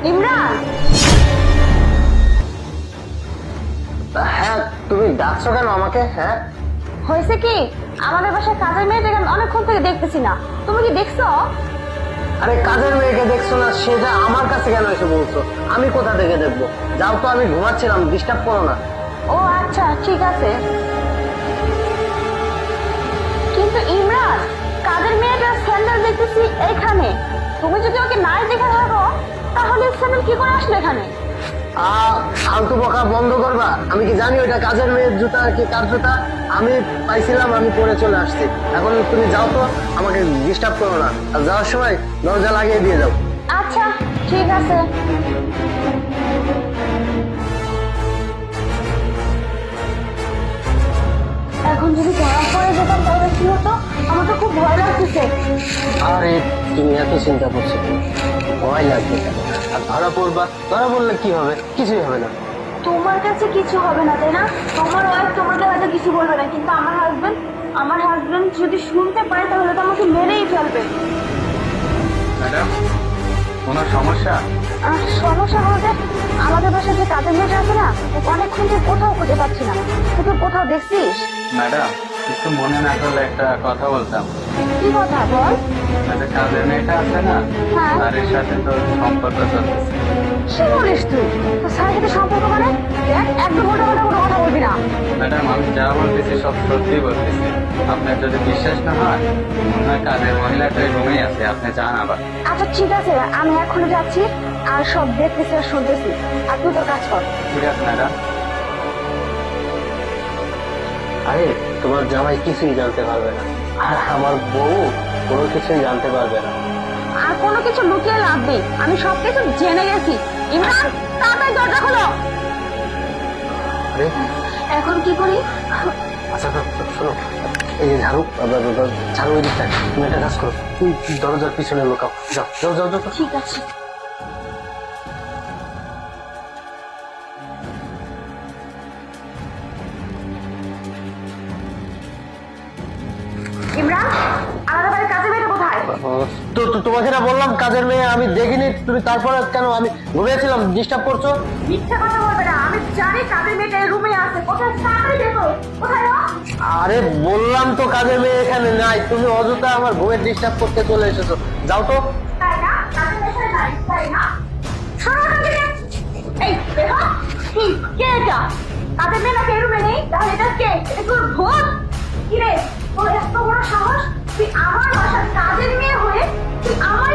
ইমরান, হ্যাঁ, তুমি ডাকছো কেন আমাকে? হ্যাঁ, হয়েছে কি, আমাদের বাসায় কাজের মেয়েটাকে আমি অনেকক্ষণ থেকে দেখতেছি না। তুমি কি দেখছো? আরে কাজের মেয়েকে দেখছো না, সেটা আমার কাছে কেন এসে বলছো? আমি কোথা থেকে দেখবো? যাও তো, আমি ঘুমাচ্ছিলাম, ডিস্টার্ব করো না। ও আচ্ছা, ঠিক আছে। কিন্তু ইমরান, কাজের মেয়েটার স্যান্ডেল দেখতেছি এইখানে। তুমি যদি ওকে নাই দেখে থাকো, তাহলে স্যান্ডেল কি করে আসলো এখানে? ফালতু বকা বন্ধ করবা। আমি কি জানি ওইটা কাজের মেয়ের জুতা কি কার জুতা? আমি পাইছিলাম, আমি পরে চলে আসছি। এখন তুমি যাও তো, আমাকে ডিস্টার্ব করো না। আর যাওয়ার সময় দরজা লাগিয়ে দিয়ে যাও। আচ্ছা, ঠিক আছে। এখন যদি ধরা পড়ে যেতাম তাহলে কি হতো? আমার তো খুব ভয় লাগতেছে। আরে তুমি এত চিন্তা করছো কেন? ভয় লাগবে কেন? আর ধরা পড়বা, ধরা পড়লে কি হবে? কিছুই হবে না। তোমার কাছে কিছু হবে না, তাই না? তোমার ওয়াইফ তোমাকে হয়তো কিছু বলবে না, কিন্তু আমার হাজবেন্ড যদি শুনতে পারে তাহলে তো আমাকে মেরেই ফেলবে। ম্যাডাম, কোনো সমস্যা? সমস্যা বলতে, আমাদের বাসায় যে কাজের মেয়েটা আছে না, ওকে অনেকক্ষণ থেকে কোথাও খুঁজে পাচ্ছি না। তুই কোথাও দেখছিস? ম্যাডাম, একটু মনে না করলে একটা কথা বলতাম। কি কথা বল? একটা কাজের মেয়েটা আছে না, হ্যাঁ। তার সাথে তো সম্পর্ক চলতেছে। কি বলিস তুই? তোর স্যারের সাথে সম্পর্ক মানে? দেখ, একদম ওটা ওটা কোনো কথা বলবি না। ম্যাডাম, আমি যা বলতেছি সব সত্যি বলতেছি। আপনার যদি বিশ্বাস না হয়, মনে হয় কাজের মহিলাটা রুমেই আছে, আপনি যান আবার। আচ্ছা ঠিক আছে, আমি এখনই যাচ্ছি, আর সব দেখতেছি আর শুনতেছি, আর তুই তোর কাজ কর। ঠিক আছে ম্যাডাম। আরে তোমার জামাই কিছুই জানতে পারবে না, আর আমার বউ কোনো কিছুই জানতে পারবে না। আর কোনো কিছু লুকিয়ে লাভ নেই, আমি সবকিছু জেনে গেছি। ইমরান, তাড়াতাড়ি দরজা খোলো। আরে এখন কি করি? আচ্ছা শোনো, এই যে ঝাড়ু, ঝাড়ু ওই দিকটা, তুমি একটা কাজ করো, তুই দরজার পিছনে লুকাও। যাও যাও যাও যাও। ঠিক আছে। ইমরান, আলাদা বাড়ির কাজের মেয়েটা কোথায়? তোমাকে না বললাম কাজের মেয়ে আমি দেখিনি, তুমি তারপরে কেন? আমি ঘুমিয়েছিলাম, ডিস্টার্ব করছো। মিথ্যা কথা বলবে না, আমি জানি কাজের মেয়েটা এই রুমে আছে। কোথায়? তাড়াতাড়ি দেখো, কোথায় ও? আরে বললাম তো কাজের মেয়ে এখানে নাই, তুমি অযথা আমার ঘুমের ডিস্টার্ব করতে চলে এসেছো। যাও তো। তাই না? কাজের মেয়েটা নাই, তাই না? সরো এখান থেকে। এই দেখো, কে এটা? কাজের মেয়ে নাকি এই রুমে নেই? তাহলে এটা কে? এটা তোর ভূত? কি রে, তোর এত বড় সাহস, তুই আমার বাসার কাজের মেয়ে হয়ে তুই আমার